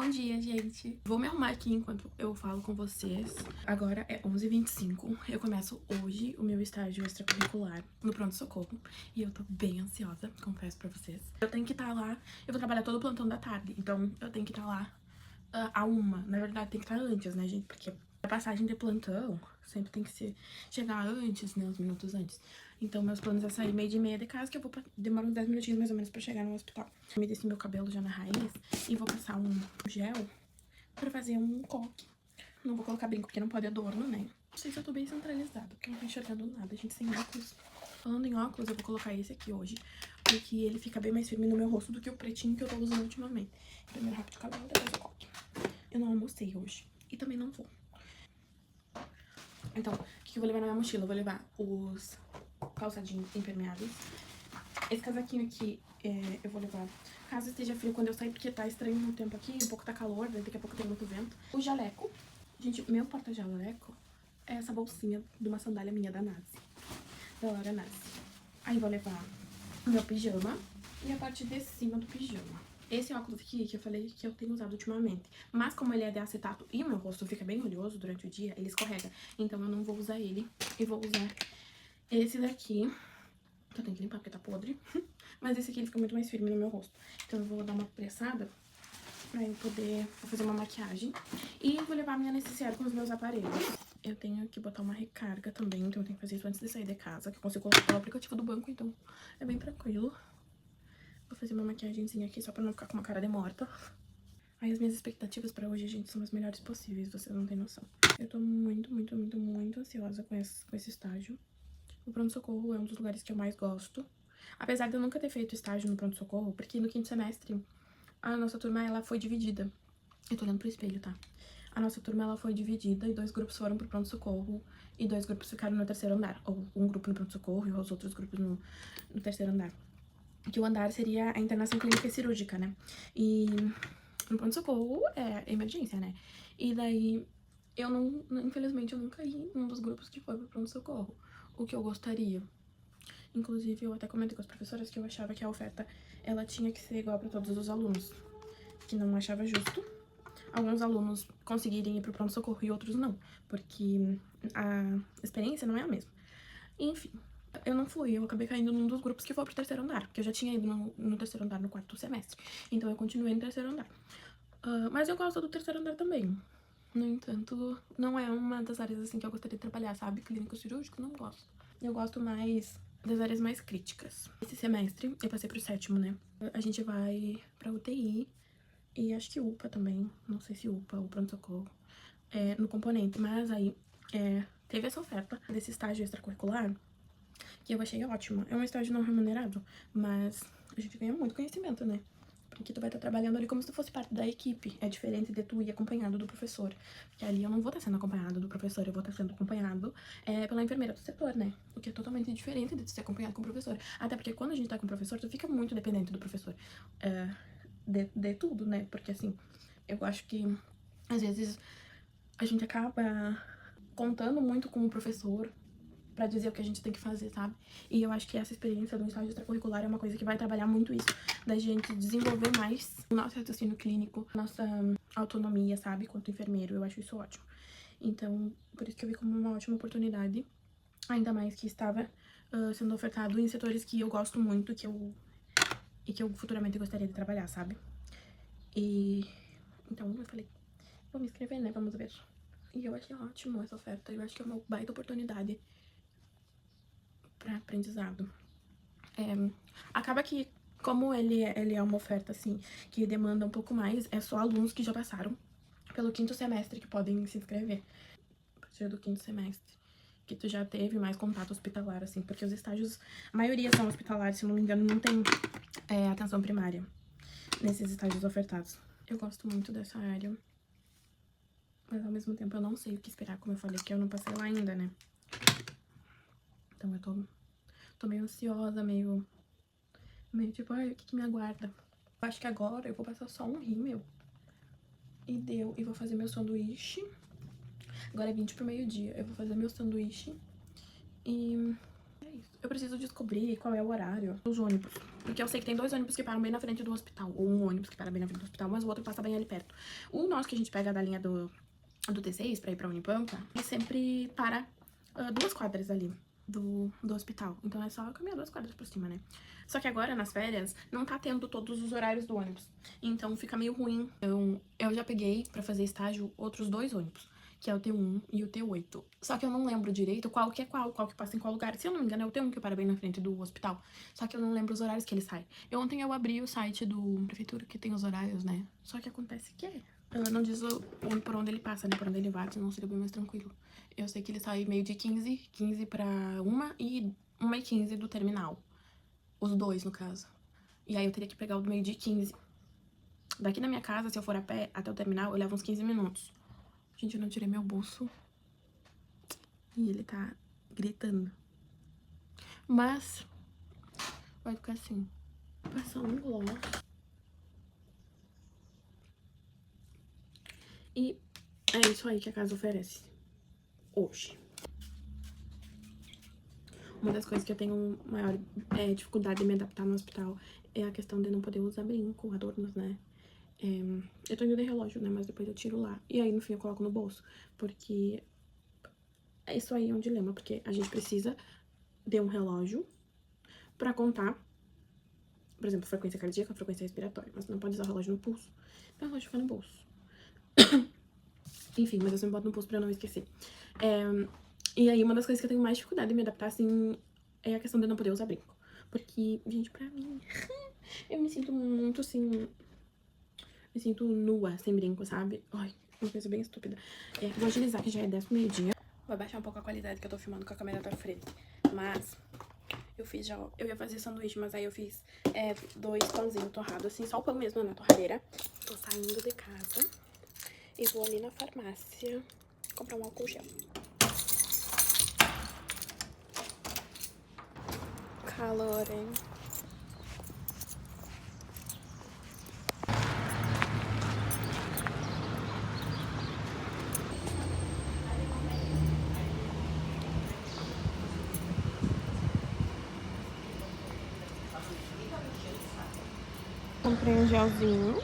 Bom dia, gente! Vou me arrumar aqui enquanto eu falo com vocês. Agora é 11h25. Eu começo hoje o meu estágio extracurricular no pronto-socorro. E eu tô bem ansiosa, confesso pra vocês. Eu tenho que estar lá, eu vou trabalhar todo o plantão da tarde. Então eu tenho que estar lá à 1. Na verdade tem que estar antes, né, gente? Porque a passagem de plantão sempre tem que chegar antes, né, uns minutos antes. Então meus planos é sair 12h30 de casa, que eu vou demorar uns 10 minutinhos mais ou menos pra chegar no hospital. Eu me desci meu cabelo já na raiz e vou passar um gel pra fazer um coque. Não vou colocar brinco porque não pode adorno, né? Não sei se eu tô bem centralizada, porque eu não tô enxergando nada, gente, sem óculos. Falando em óculos, eu vou colocar esse aqui hoje, porque ele fica bem mais firme no meu rosto do que o pretinho que eu tô usando ultimamente. Primeiro rápido de cabelo, depois o coque. Eu não almocei hoje e também não vou. Então, o que eu vou levar na minha mochila? Eu vou levar os calçadinhos impermeáveis. Esse casaquinho aqui eu vou levar caso esteja frio quando eu sair, porque tá estranho no tempo aqui, um pouco tá calor, daqui a pouco tem muito vento. O jaleco. Gente, meu porta-jaleco é essa bolsinha de uma sandália minha da Nazi. Da Laura Nazi. Aí vou levar o meu pijama e a parte de cima do pijama. Esse óculos aqui que eu falei que eu tenho usado ultimamente. Mas como ele é de acetato e o meu rosto fica bem oleoso durante o dia, ele escorrega. Então eu não vou usar ele e vou usar esse daqui, que eu tenho que limpar porque tá podre. Mas esse aqui ele fica muito mais firme no meu rosto. Então eu vou dar uma pressada pra eu poder fazer uma maquiagem. E vou levar a minha necessaire com os meus aparelhos. Eu tenho que botar uma recarga também, então eu tenho que fazer isso antes de sair de casa, que eu consigo colocar pelo aplicativo do banco, então é bem tranquilo. Vou fazer uma maquiagemzinha aqui só pra não ficar com uma cara de morta. Aí as minhas expectativas pra hoje, gente, são as melhores possíveis, vocês não têm noção. Eu tô muito ansiosa com esse estágio. O pronto-socorro é um dos lugares que eu mais gosto. Apesar de eu nunca ter feito estágio no pronto-socorro, porque no quinto semestre a nossa turma, ela foi dividida. Eu tô olhando pro espelho, tá? A nossa turma, ela foi dividida e 2 grupos foram pro pronto-socorro e 2 grupos ficaram no terceiro andar. Ou um grupo no pronto-socorro e os outros grupos no terceiro andar. Que o andar seria a internação clínica e cirúrgica, né? E no pronto-socorro é emergência, né? E daí, eu infelizmente, eu nunca ia num dos grupos que foi pro pronto-socorro. O que eu gostaria. Inclusive, eu até comentei com as professoras que eu achava que a oferta, ela tinha que ser igual para todos os alunos. Que não achava justo alguns alunos conseguirem ir pro pronto-socorro e outros não. Porque a experiência não é a mesma. Enfim, eu não fui. Eu acabei caindo num dos grupos que foi pro terceiro andar. Porque eu já tinha ido no terceiro andar no 4º semestre. Então, eu continuei no terceiro andar. Mas eu gosto do terceiro andar também. No entanto, não é uma das áreas assim que eu gostaria de trabalhar, sabe? Clínico cirúrgico, não gosto. Eu gosto mais das áreas mais críticas. Esse semestre, eu passei pro 7º, né? A gente vai pra UTI e acho que UPA também. Não sei se UPA ou pronto-socorro no componente. Mas aí, teve essa oferta desse estágio extracurricular que eu achei ótimo. É um estágio não remunerado, mas a gente ganha muito conhecimento, né? Porque tu vai estar trabalhando ali como se tu fosse parte da equipe. É diferente de tu ir acompanhado do professor. Porque ali eu não vou estar sendo acompanhado do professor, eu vou estar sendo acompanhado pela enfermeira do setor, né? O que é totalmente diferente de tu ser acompanhado com o professor. Até porque quando a gente tá com o professor, tu fica muito dependente do professor. De tudo, né? Porque assim, eu acho que às vezes a gente acaba contando muito com o professor pra dizer o que a gente tem que fazer, sabe? E eu acho que essa experiência do estágio extracurricular é uma coisa que vai trabalhar muito isso, da gente desenvolver mais o nosso raciocínio clínico, nossa autonomia, sabe? Quanto enfermeiro, eu acho isso ótimo. Então, por isso que eu vi como uma ótima oportunidade, ainda mais que estava sendo ofertado em setores que eu gosto muito, e que eu futuramente gostaria de trabalhar, sabe? E então eu falei, vou me inscrever, né? Vamos ver. E eu achei ótimo essa oferta, eu acho que é uma baita oportunidade para aprendizado. Acaba que, como ele é uma oferta, assim, que demanda um pouco mais, é só alunos que já passaram pelo 5º semestre que podem se inscrever. A partir do 5º semestre, que tu já teve mais contato hospitalar, assim, porque os estágios, a maioria são hospitalares, se não me engano, não tem atenção primária nesses estágios ofertados. Eu gosto muito dessa área, mas ao mesmo tempo eu não sei o que esperar, como eu falei, que eu não passei lá ainda, né? Então eu tô meio ansiosa, meio tipo, ai, o que me aguarda? Eu acho que agora eu vou passar só um rímel. E deu. E vou fazer meu sanduíche. Agora é 20 pro meio-dia. Eu vou fazer meu sanduíche. E é isso. Eu preciso descobrir qual é o horário dos ônibus. Porque eu sei que tem 2 ônibus que param bem na frente do hospital. Ou um ônibus que para bem na frente do hospital, mas o outro passa bem ali perto. O nosso que a gente pega da linha do T6 pra ir pra Unipampa, ele sempre para 2 quadras ali do hospital. Então é só caminhar 2 quadras por cima, né? Só que agora, nas férias, não tá tendo todos os horários do ônibus. Então fica meio ruim. Eu já peguei pra fazer estágio outros 2 ônibus, que é o T1 e o T8. Só que eu não lembro direito qual que é qual que passa em qual lugar. Se eu não me engano, é o T1 que para bem na frente do hospital. Só que eu não lembro os horários que ele sai. Ontem eu abri o site do prefeitura que tem os horários, né? Só que acontece que não diz por onde ele passa, né? Por onde ele vai, senão seria bem mais tranquilo. Eu sei que ele sai meio de 15 pra 1 e 1h15 do terminal. Os 2, no caso. E aí eu teria que pegar o do meio de 15. Daqui na minha casa, se eu for a pé até o terminal, eu levo uns 15 minutos. Gente, eu não tirei meu bolso. E ele tá gritando. Mas vai ficar assim. Passar um gloss. E é isso aí que a casa oferece hoje. Uma das coisas que eu tenho maior dificuldade de me adaptar no hospital é a questão de não poder usar brinco, adornos, né? Eu tô indo de relógio, né? Mas depois eu tiro lá. E aí, no fim, eu coloco no bolso. Porque isso aí é um dilema. Porque a gente precisa de um relógio pra contar, por exemplo, frequência cardíaca, frequência respiratória. Mas não pode usar o relógio no pulso. Então o relógio fica no bolso. Enfim, mas eu sempre boto no pulso pra eu não esquecer. E aí, uma das coisas que eu tenho mais dificuldade de me adaptar, assim, é a questão de não poder usar brinco. Porque, gente, pra mim, eu me sinto muito, assim, me sinto nua, sem brinco, sabe? Ai, uma coisa bem estúpida. Vou agilizar que já é 10 pro meio-dia. Vou abaixar um pouco a qualidade que eu tô filmando com a câmera da frente. Mas eu fiz já, eu ia fazer sanduíche, mas aí eu fiz 2 pãozinhos torrados, assim, só o pão mesmo na torradeira. Tô saindo de casa e vou ali na farmácia comprar um álcool gel. Calor, hein? Comprei um gelzinho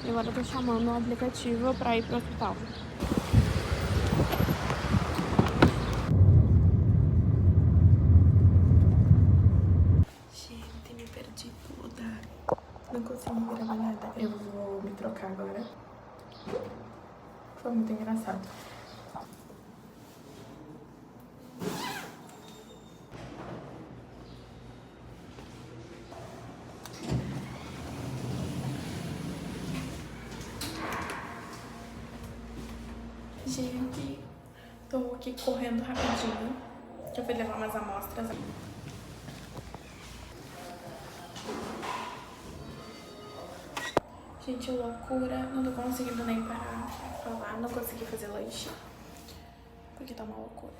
e agora eu tô chamando o aplicativo pra ir pro hospital. Gente, me perdi toda. Não consegui gravar nada. Eu vou me trocar agora. Foi muito engraçado. Gente, tô aqui correndo rapidinho, que eu fui levar umas amostras. Gente, loucura, não tô conseguindo nem parar pra falar, não consegui fazer lanche, porque tá uma loucura.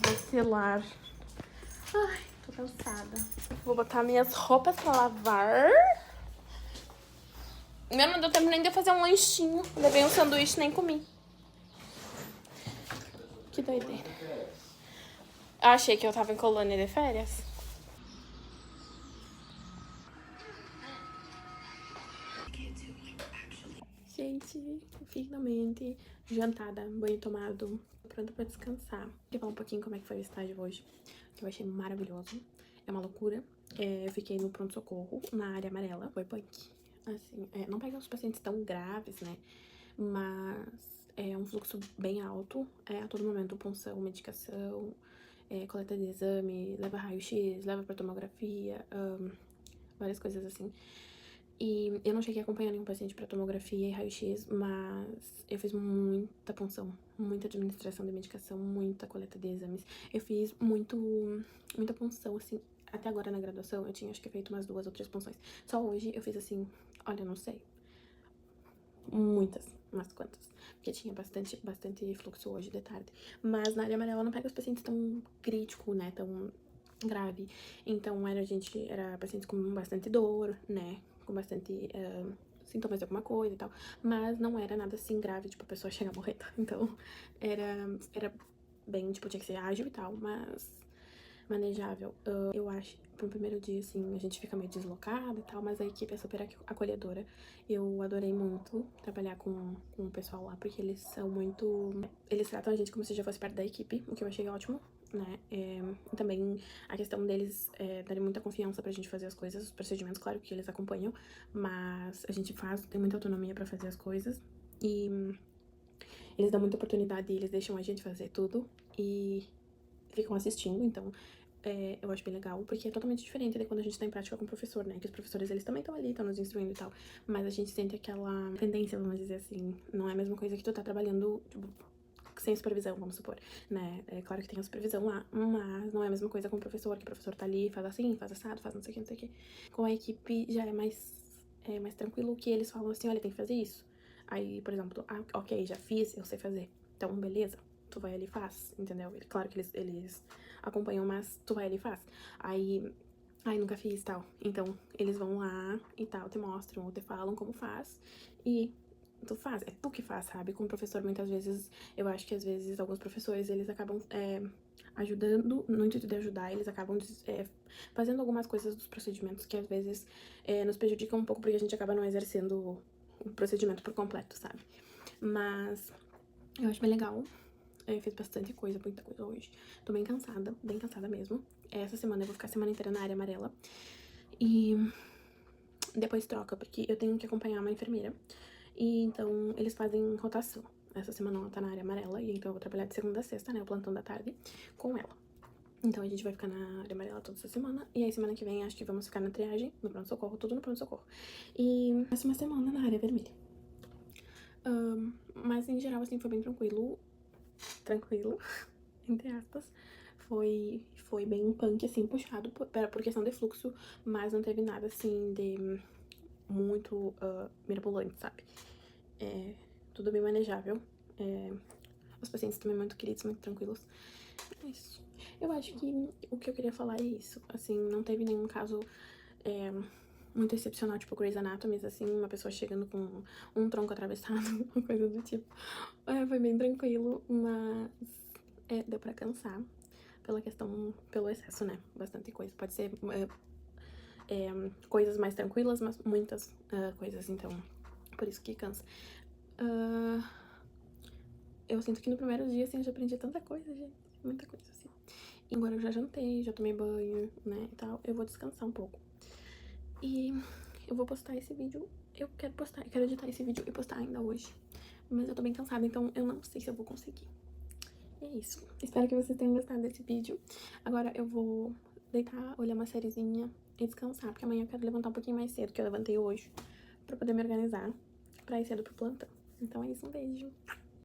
Vacilar. Ai, tô cansada. Vou botar minhas roupas pra lavar. Meu, não deu tempo nem de fazer um lanchinho. Levei um sanduíche e nem comi. Que doideira. Eu achei que eu tava em colônia de férias. Gente, finalmente jantada, banho tomado, pronto pra descansar. Vou falar um pouquinho como é que foi o estágio hoje, que eu achei maravilhoso. É uma loucura. Eu fiquei no pronto-socorro, na área amarela. Foi punk. Assim, não pega os pacientes tão graves, né? Mas é um fluxo bem alto. A todo momento, punção, medicação, coleta de exame, leva raio-x, leva pra tomografia, várias coisas assim. E eu não cheguei a acompanhar nenhum paciente pra tomografia e raio-x, mas eu fiz muita punção, muita administração de medicação, muita coleta de exames. Eu fiz muita punção, assim, até agora na graduação eu tinha acho que feito umas 2 ou 3 punções. Só hoje eu fiz assim, olha, não sei, umas quantas, porque tinha bastante fluxo hoje de tarde. Mas na área amarela não pega os pacientes tão crítico, né, tão grave. Então, era pacientes com bastante dor, né? Com bastante sintomas de alguma coisa e tal. Mas não era nada assim grave, tipo, a pessoa chega a morrer, tá? Então, era bem, tipo, tinha que ser ágil e tal, mas manejável. Eu acho, pro primeiro dia, assim, a gente fica meio deslocado e tal, mas a equipe é super acolhedora. Eu adorei muito trabalhar com o pessoal lá, porque eles são muito... Eles tratam a gente como se já fosse parte da equipe, o que eu achei ótimo, né? E também a questão deles darem muita confiança pra gente fazer as coisas, os procedimentos, claro que eles acompanham, mas a gente tem muita autonomia pra fazer as coisas. E eles dão muita oportunidade e eles deixam a gente fazer tudo e ficam assistindo, então eu acho bem legal, porque é totalmente diferente de quando a gente tá em prática com o professor, né? Que os professores, eles também estão ali, estão nos instruindo e tal, mas a gente sente aquela tendência, vamos dizer assim, não é a mesma coisa que tu tá trabalhando, tipo, sem supervisão, vamos supor, né? É claro que tem a supervisão lá, mas não é a mesma coisa com o professor, que o professor tá ali, faz assim, faz assado, faz não sei o que, não sei o que. Com a equipe já é mais tranquilo, que eles falam assim, olha, tem que fazer isso. Aí, por exemplo, ok, já fiz, eu sei fazer. Então, beleza, tu vai ali e faz, entendeu? Claro que eles acompanham, mas tu vai ali e faz. Aí, nunca fiz, tal. Então, eles vão lá e tal, te mostram ou te falam como faz e tu faz. É tu que faz, sabe? Com o professor, muitas vezes, eu acho que às vezes alguns professores, eles acabam ajudando, no intuito de ajudar, eles acabam fazendo algumas coisas dos procedimentos que às vezes nos prejudicam um pouco, porque a gente acaba não exercendo o procedimento por completo, sabe? Mas eu acho bem legal. Eu fiz bastante coisa, muita coisa hoje. Tô bem cansada mesmo. Essa semana eu vou ficar a semana inteira na área amarela. E depois troca, porque eu tenho que acompanhar uma enfermeira. E então eles fazem rotação. Essa semana ela tá na área amarela, e então eu vou trabalhar de segunda a sexta, né? O plantão da tarde, com ela. Então a gente vai ficar na área amarela toda essa semana. E aí semana que vem acho que vamos ficar na triagem, no pronto-socorro, tudo no pronto-socorro. E próxima semana na área vermelha. Mas em geral, assim, foi bem tranquilo, entre aspas. Foi bem punk, assim, puxado por questão de fluxo, mas não teve nada, assim, de muito mirabolante, sabe? Tudo bem manejável. Os pacientes também muito queridos, muito tranquilos. É isso. Eu acho que o que eu queria falar é isso. Assim, não teve nenhum caso muito excepcional, tipo Grey's Anatomy, assim, uma pessoa chegando com um tronco atravessado, uma coisa do tipo. Foi bem tranquilo, mas deu pra cansar pelo excesso, né? Bastante coisa. Pode ser coisas mais tranquilas, mas muitas coisas, então, por isso que cansa. Eu sinto que no primeiro dia, assim, eu já aprendi tanta coisa, gente. Muita coisa, assim. E agora eu já jantei, já tomei banho, né, e tal. Eu vou descansar um pouco. E eu vou postar esse vídeo. Eu quero editar esse vídeo e postar ainda hoje. Mas eu tô bem cansada, então eu não sei se eu vou conseguir. E é isso. Espero que vocês tenham gostado desse vídeo. Agora eu vou deitar, olhar uma sériezinha e descansar, porque amanhã eu quero levantar um pouquinho mais cedo, que eu levantei hoje, pra poder me organizar pra ir cedo pro plantão. Então é isso, um beijo.